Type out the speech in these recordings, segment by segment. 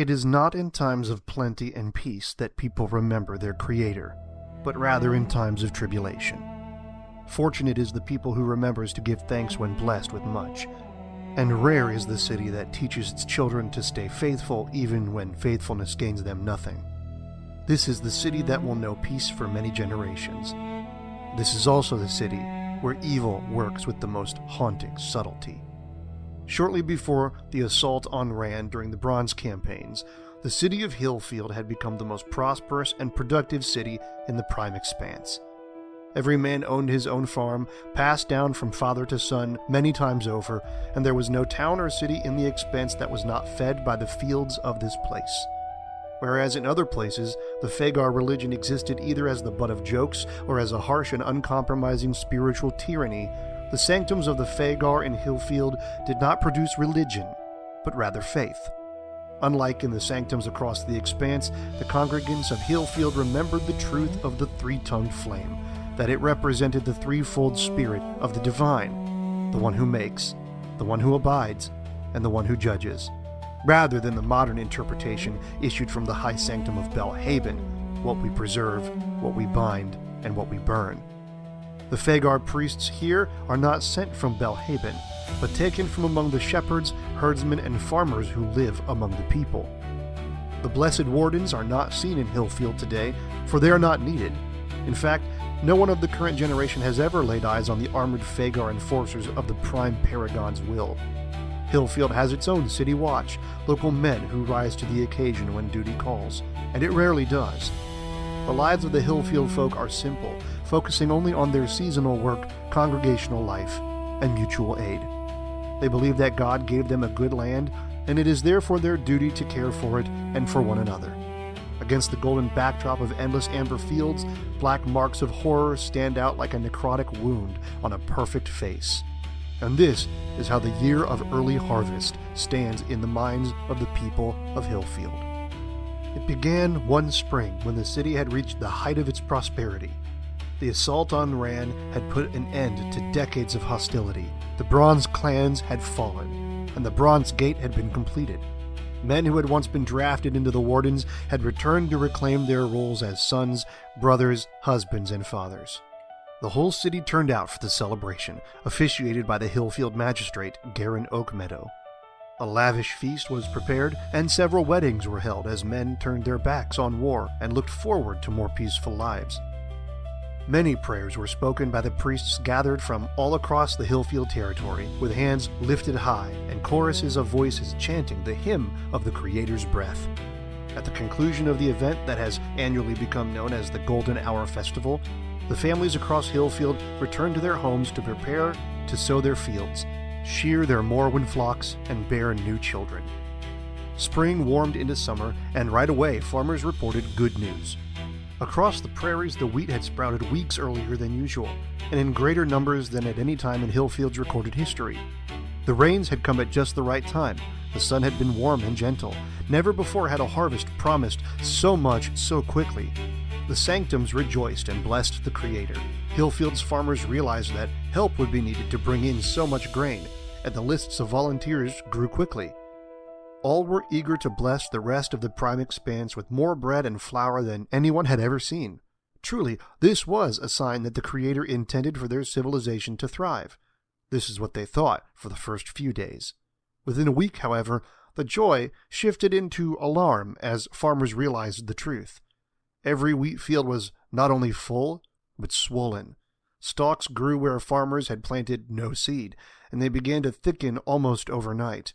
It is not in times of plenty and peace that people remember their Creator, but rather in times of tribulation. Fortunate is the people who remembers to give thanks when blessed with much, and rare is the city that teaches its children to stay faithful even when faithfulness gains them nothing. This is the city that will know peace for many generations. This is also the city where evil works with the most haunting subtlety. Shortly before the assault on Rand during the Bronze campaigns, the city of Hillfield had become the most prosperous and productive city in the Prime Expanse. Every man owned his own farm, passed down from father to son many times over, and there was no town or city in the Expanse that was not fed by the fields of this place. Whereas in other places, the Fagar religion existed either as the butt of jokes or as a harsh and uncompromising spiritual tyranny, the sanctums of the Fagar in Hillfield did not produce religion, but rather faith. Unlike in the sanctums across the Expanse, the congregants of Hillfield remembered the truth of the three-tongued flame, that it represented the threefold spirit of the divine, the one who makes, the one who abides, and the one who judges, rather than the modern interpretation issued from the high sanctum of Belhaven, what we preserve, what we bind, and what we burn. The Fagar priests here are not sent from Belhaven, but taken from among the shepherds, herdsmen, and farmers who live among the people. The Blessed Wardens are not seen in Hillfield today, for they are not needed. In fact, no one of the current generation has ever laid eyes on the armored Fagar enforcers of the Prime Paragon's will. Hillfield has its own city watch, local men who rise to the occasion when duty calls, and it rarely does. The lives of the Hillfield folk are simple, focusing only on their seasonal work, congregational life, and mutual aid. They believe that God gave them a good land, and it is therefore their duty to care for it and for one another. Against the golden backdrop of endless amber fields, black marks of horror stand out like a necrotic wound on a perfect face. And this is how the year of early harvest stands in the minds of the people of Hillfield. It began one spring when the city had reached the height of its prosperity. The assault on Ran had put an end to decades of hostility. The Bronze clans had fallen, and the Bronze Gate had been completed. Men who had once been drafted into the Wardens had returned to reclaim their roles as sons, brothers, husbands, and fathers. The whole city turned out for the celebration, officiated by the Hillfield magistrate, Garen Oakmeadow. A lavish feast was prepared, and several weddings were held as men turned their backs on war and looked forward to more peaceful lives. Many prayers were spoken by the priests gathered from all across the Hillfield territory, with hands lifted high and choruses of voices chanting the hymn of the Creator's breath. At the conclusion of the event that has annually become known as the Golden Hour Festival, the families across Hillfield returned to their homes to prepare to sow their fields, shear their Morwen flocks, and bear new children. Spring warmed into summer, and right away farmers reported good news. Across the prairies, the wheat had sprouted weeks earlier than usual, and in greater numbers than at any time in Hillfield's recorded history. The rains had come at just the right time. The sun had been warm and gentle. Never before had a harvest promised so much so quickly. The sanctums rejoiced and blessed the Creator. Hillfield's farmers realized that help would be needed to bring in so much grain, and the lists of volunteers grew quickly. All were eager to bless the rest of the Prime Expanse with more bread and flour than anyone had ever seen. Truly, this was a sign that the Creator intended for their civilization to thrive. This is what they thought for the first few days. Within a week, however, the joy shifted into alarm as farmers realized the truth. Every wheat field was not only full, but swollen. Stalks grew where farmers had planted no seed, and they began to thicken almost overnight.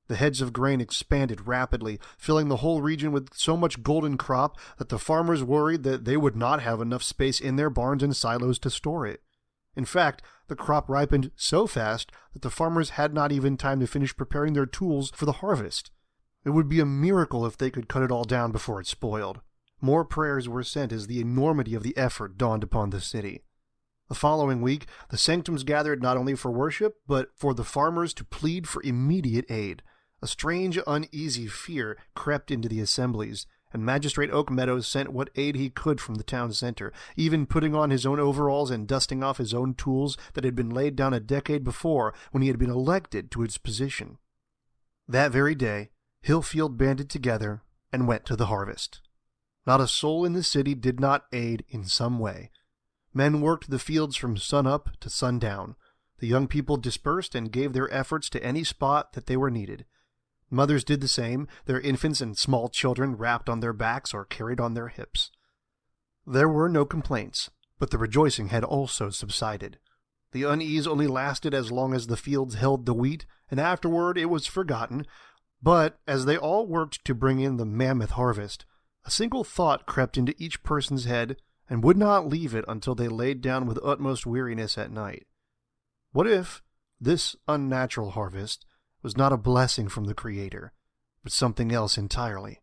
The heads of grain expanded rapidly, filling the whole region with so much golden crop that the farmers worried that they would not have enough space in their barns and silos to store it. In fact, the crop ripened so fast that the farmers had not even time to finish preparing their tools for the harvest. It would be a miracle if they could cut it all down before it spoiled. More prayers were sent as the enormity of the effort dawned upon the city. The following week, the sanctums gathered not only for worship, but for the farmers to plead for immediate aid. A strange, uneasy fear crept into the assemblies, and Magistrate Oakmeadow sent what aid he could from the town center, even putting on his own overalls and dusting off his own tools that had been laid down a decade before when he had been elected to its position. That very day, Hillfield banded together and went to the harvest. Not a soul in the city did not aid in some way. Men worked the fields from sun-up to sundown. The young people dispersed and gave their efforts to any spot that they were needed. Mothers did the same, their infants and small children wrapped on their backs or carried on their hips. There were no complaints, but the rejoicing had also subsided. The unease only lasted as long as the fields held the wheat, and afterward it was forgotten. But as they all worked to bring in the mammoth harvest, a single thought crept into each person's head and would not leave it until they laid down with utmost weariness at night. What if this unnatural harvest was not a blessing from the Creator, but something else entirely?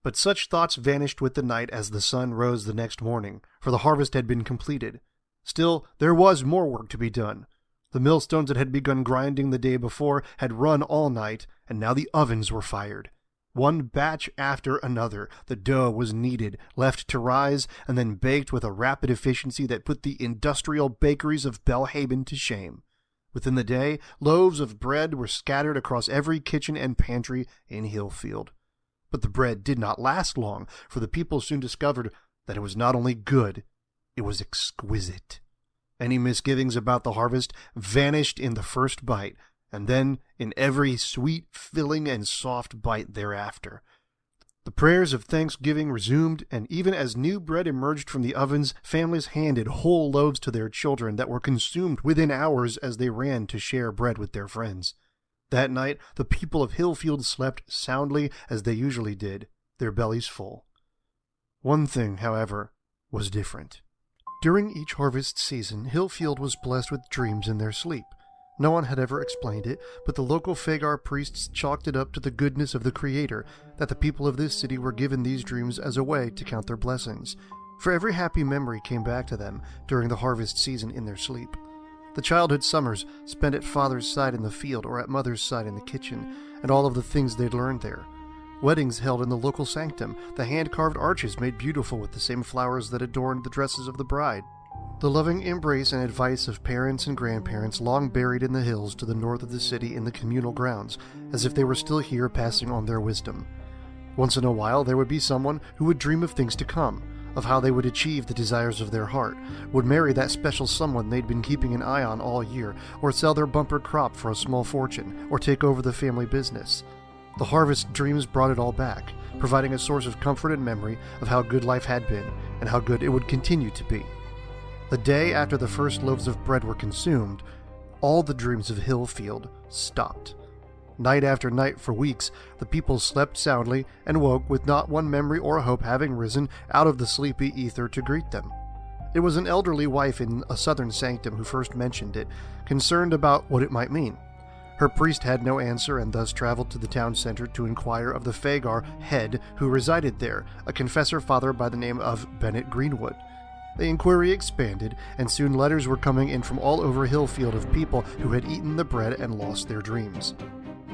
But such thoughts vanished with the night as the sun rose the next morning, for the harvest had been completed. Still, there was more work to be done. The millstones that had begun grinding the day before had run all night, and now the ovens were fired. One batch after another, the dough was kneaded, left to rise, and then baked with a rapid efficiency that put the industrial bakeries of Belhaven to shame. Within the day, loaves of bread were scattered across every kitchen and pantry in Hillfield. But the bread did not last long, for the people soon discovered that it was not only good, it was exquisite. Any misgivings about the harvest vanished in the first bite, and then in every sweet, filling, and soft bite thereafter. The prayers of thanksgiving resumed, and even as new bread emerged from the ovens, families handed whole loaves to their children that were consumed within hours as they ran to share bread with their friends. That night, the people of Hillfield slept soundly as they usually did, their bellies full. One thing, however, was different. During each harvest season, Hillfield was blessed with dreams in their sleep. No one had ever explained it, but the local Fagar priests chalked it up to the goodness of the Creator, that the people of this city were given these dreams as a way to count their blessings. For every happy memory came back to them during the harvest season in their sleep. The childhood summers spent at father's side in the field or at mother's side in the kitchen, and all of the things they'd learned there. Weddings held in the local sanctum, the hand-carved arches made beautiful with the same flowers that adorned the dresses of the bride. The loving embrace and advice of parents and grandparents long buried in the hills to the north of the city in the communal grounds, as if they were still here passing on their wisdom. Once in a while there would be someone who would dream of things to come, of how they would achieve the desires of their heart, would marry that special someone they'd been keeping an eye on all year, or sell their bumper crop for a small fortune, or take over the family business. The harvest dreams brought it all back, providing a source of comfort and memory of how good life had been, and how good it would continue to be. The day after the first loaves of bread were consumed, all the dreams of Hillfield stopped. Night after night for weeks, the people slept soundly and woke with not one memory or hope having risen out of the sleepy ether to greet them. It was an elderly wife in a southern sanctum who first mentioned it, concerned about what it might mean. Her priest had no answer and thus traveled to the town center to inquire of the Fagar head who resided there, a confessor father by the name of Bennett Greenwood. The inquiry expanded, and soon letters were coming in from all over Hillfield of people who had eaten the bread and lost their dreams.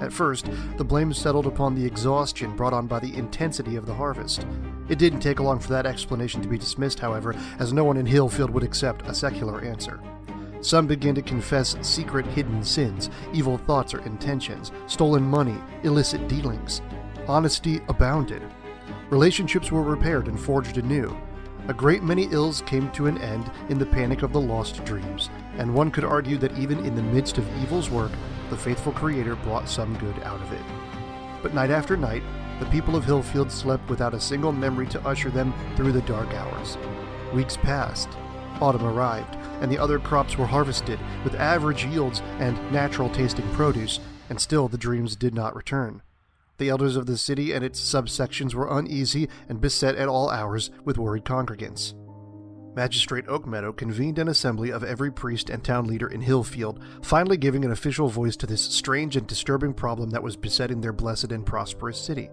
At first, the blame settled upon the exhaustion brought on by the intensity of the harvest. It didn't take long for that explanation to be dismissed, however, as no one in Hillfield would accept a secular answer. Some began to confess secret hidden sins, evil thoughts or intentions, stolen money, illicit dealings. Honesty abounded. Relationships were repaired and forged anew. A great many ills came to an end in the panic of the lost dreams, and one could argue that even in the midst of evil's work, the faithful Creator brought some good out of it. But night after night, the people of Hillfield slept without a single memory to usher them through the dark hours. Weeks passed. Autumn arrived, and the other crops were harvested with average yields and natural-tasting produce, and still the dreams did not return. The elders of the city and its subsections were uneasy and beset at all hours with worried congregants. Magistrate Oakmeadow convened an assembly of every priest and town leader in Hillfield, finally giving an official voice to this strange and disturbing problem that was besetting their blessed and prosperous city.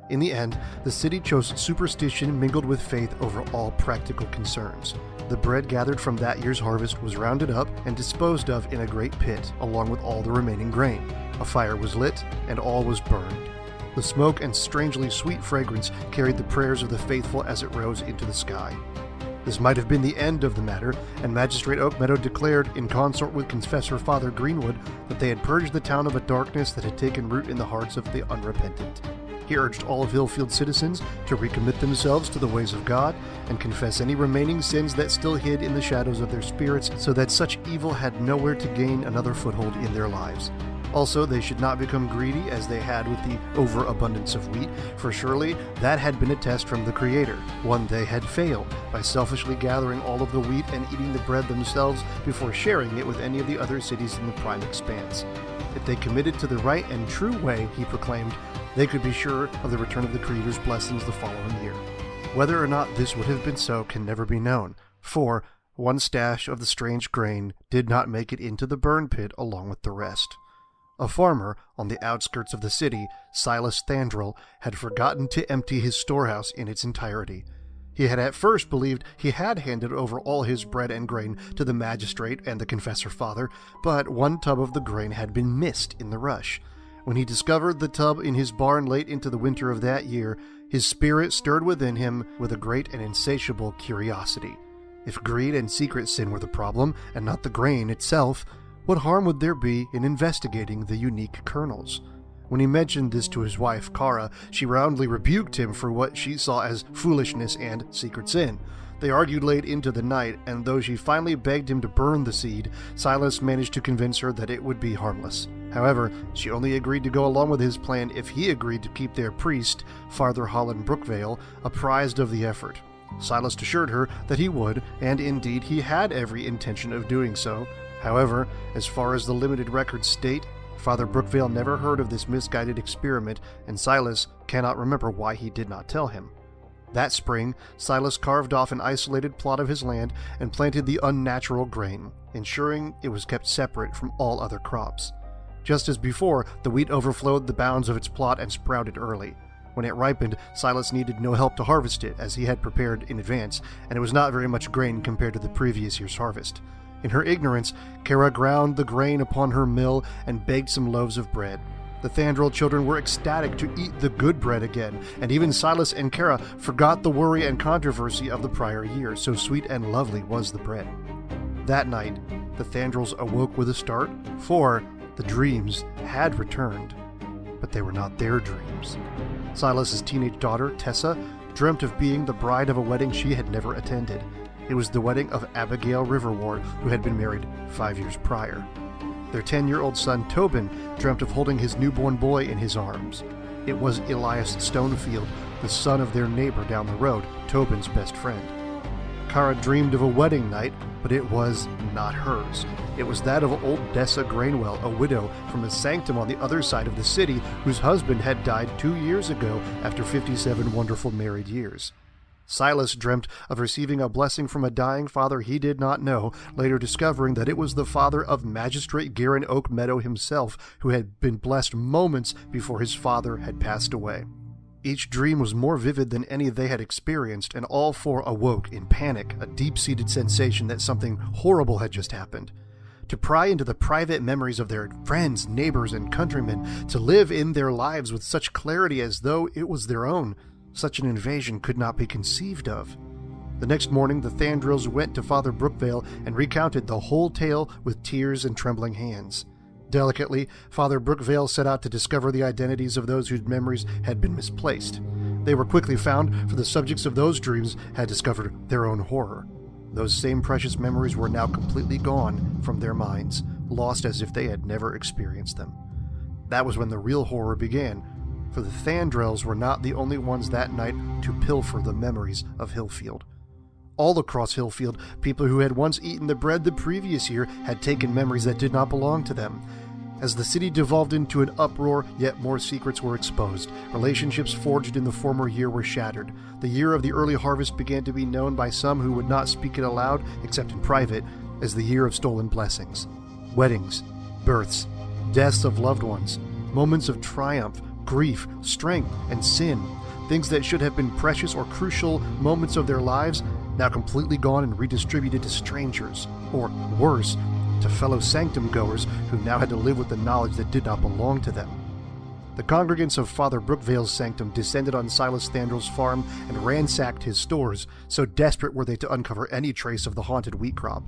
In the end, the city chose superstition mingled with faith over all practical concerns. The bread gathered from that year's harvest was rounded up and disposed of in a great pit, along with all the remaining grain. A fire was lit, and all was burned. The smoke and strangely sweet fragrance carried the prayers of the faithful as it rose into the sky. This might have been the end of the matter, and Magistrate Oakmeadow declared, in consort with Confessor Father Greenwood, that they had purged the town of a darkness that had taken root in the hearts of the unrepentant. He urged all of Hillfield citizens to recommit themselves to the ways of God and confess any remaining sins that still hid in the shadows of their spirits, so that such evil had nowhere to gain another foothold in their lives. Also, they should not become greedy as they had with the overabundance of wheat, for surely that had been a test from the Creator, one they had failed by selfishly gathering all of the wheat and eating the bread themselves before sharing it with any of the other cities in the prime expanse. If they committed to the right and true way, he proclaimed, they could be sure of the return of the Creator's blessings the following year. Whether or not this would have been so can never be known, for one stash of the strange grain did not make it into the burn pit along with the rest. A farmer on the outskirts of the city, Silas Thandril, had forgotten to empty his storehouse in its entirety. He had at first believed he had handed over all his bread and grain to the magistrate and the confessor father, but one tub of the grain had been missed in the rush. When he discovered the tub in his barn late into the winter of that year, his spirit stirred within him with a great and insatiable curiosity. If greed and secret sin were the problem, and not the grain itself, what harm would there be in investigating the unique kernels? When he mentioned this to his wife, Kara, she roundly rebuked him for what she saw as foolishness and secret sin. They argued late into the night, and though she finally begged him to burn the seed, Silas managed to convince her that it would be harmless. However, she only agreed to go along with his plan if he agreed to keep their priest, Father Holland Brookvale, apprised of the effort. Silas assured her that he would, and indeed he had every intention of doing so. However, as far as the limited records state, Father Brookvale never heard of this misguided experiment, and Silas cannot remember why he did not tell him. That spring, Silas carved off an isolated plot of his land and planted the unnatural grain, ensuring it was kept separate from all other crops. Just as before, the wheat overflowed the bounds of its plot and sprouted early. When it ripened, Silas needed no help to harvest it, as he had prepared in advance, and it was not very much grain compared to the previous year's harvest. In her ignorance, Kara ground the grain upon her mill and baked some loaves of bread. The Thandril children were ecstatic to eat the good bread again, and even Silas and Kara forgot the worry and controversy of the prior year, so sweet and lovely was the bread. That night, the Thandrils awoke with a start, for the dreams had returned, but they were not their dreams. Silas's teenage daughter, Tessa, dreamt of being the bride of a wedding she had never attended. It was the wedding of Abigail Riverward, who had been married 5 years prior. Their 10-year-old son, Tobin, dreamt of holding his newborn boy in his arms. It was Elias Stonefield, the son of their neighbor down the road, Tobin's best friend. Kara dreamed of a wedding night, but it was not hers. It was that of old Dessa Grainwell, a widow from a sanctum on the other side of the city, whose husband had died 2 years ago after 57 wonderful married years. Silas dreamt of receiving a blessing from a dying father he did not know, later discovering that it was the father of Magistrate Garin Oakmeadow himself, who had been blessed moments before his father had passed away. Each dream was more vivid than any they had experienced, and all four awoke in panic, a deep-seated sensation that something horrible had just happened. To pry into the private memories of their friends, neighbors, and countrymen, to live in their lives with such clarity as though it was their own, such an invasion could not be conceived of. The next morning, the Thandrils went to Father Brookvale and recounted the whole tale with tears and trembling hands. Delicately, Father Brookvale set out to discover the identities of those whose memories had been misplaced. They were quickly found, for the subjects of those dreams had discovered their own horror. Those same precious memories were now completely gone from their minds, lost as if they had never experienced them. That was when the real horror began, for the Thandrils were not the only ones that night to pilfer the memories of Hillfield. All across Hillfield, people who had once eaten the bread the previous year had taken memories that did not belong to them. As the city devolved into an uproar, yet more secrets were exposed. Relationships forged in the former year were shattered. The year of the early harvest began to be known by some who would not speak it aloud, except in private, as the year of stolen blessings. Weddings, births, deaths of loved ones, moments of triumph, grief, strength, and sin, things that should have been precious or crucial moments of their lives, now completely gone and redistributed to strangers, or worse, to fellow sanctum-goers who now had to live with the knowledge that did not belong to them. The congregants of Father Brookvale's sanctum descended on Silas Thandrill's farm and ransacked his stores, so desperate were they to uncover any trace of the haunted wheat crop.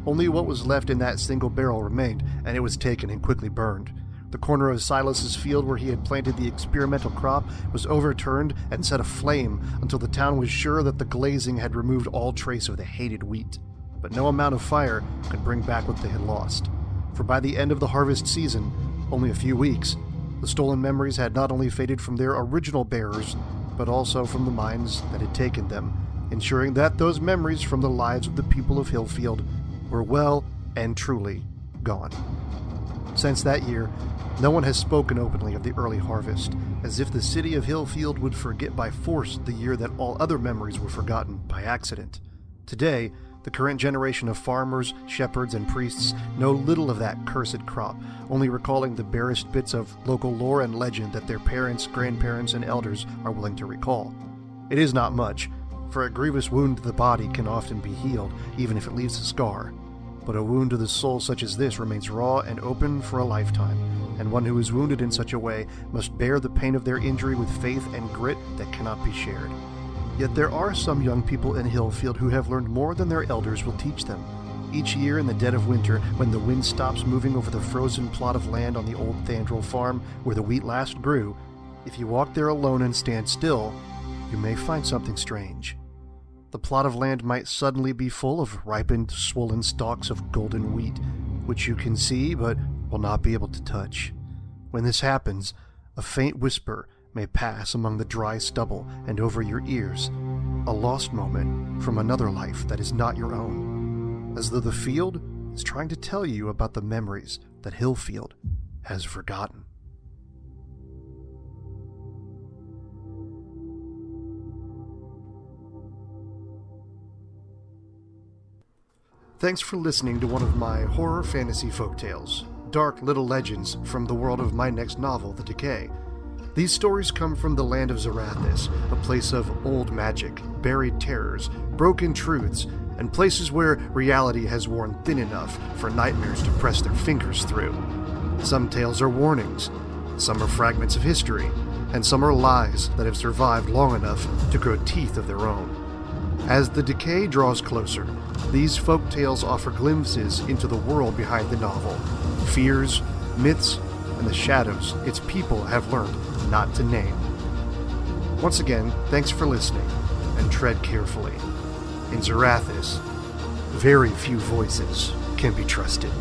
Only what was left in that single barrel remained, and it was taken and quickly burned. The corner of Silas's field where he had planted the experimental crop was overturned and set aflame until the town was sure that the glazing had removed all trace of the hated wheat. But no amount of fire could bring back what they had lost. For by the end of the harvest season, only a few weeks, the stolen memories had not only faded from their original bearers, but also from the minds that had taken them, ensuring that those memories from the lives of the people of Hillfield were well and truly gone. Since that year, no one has spoken openly of the early harvest, as if the city of Hillfield would forget by force the year that all other memories were forgotten by accident. Today, the current generation of farmers, shepherds, and priests know little of that cursed crop, only recalling the barest bits of local lore and legend that their parents, grandparents, and elders are willing to recall. It is not much, for a grievous wound to the body can often be healed, even if it leaves a scar. But a wound to the soul such as this remains raw and open for a lifetime, and one who is wounded in such a way must bear the pain of their injury with faith and grit that cannot be shared. Yet there are some young people in Hillfield who have learned more than their elders will teach them. Each year in the dead of winter, when the wind stops moving over the frozen plot of land on the old Thandrill farm where the wheat last grew, if you walk there alone and stand still, you may find something strange. The plot of land might suddenly be full of ripened, swollen stalks of golden wheat, which you can see but will not be able to touch. When this happens, a faint whisper may pass among the dry stubble and over your ears, a lost moment from another life that is not your own, as though the field is trying to tell you about the memories that Hillfield has forgotten. Thanks for listening to one of my horror fantasy folktales, dark little legends from the world of my next novel, The Decay. These stories come from the land of Zarathis, a place of old magic, buried terrors, broken truths, and places where reality has worn thin enough for nightmares to press their fingers through. Some tales are warnings, some are fragments of history, and some are lies that have survived long enough to grow teeth of their own. As The Decay draws closer, these folk tales offer glimpses into the world behind the novel, fears, myths, and the shadows its people have learned not to name. Once again, thanks for listening, and tread carefully. In Zarathis, very few voices can be trusted.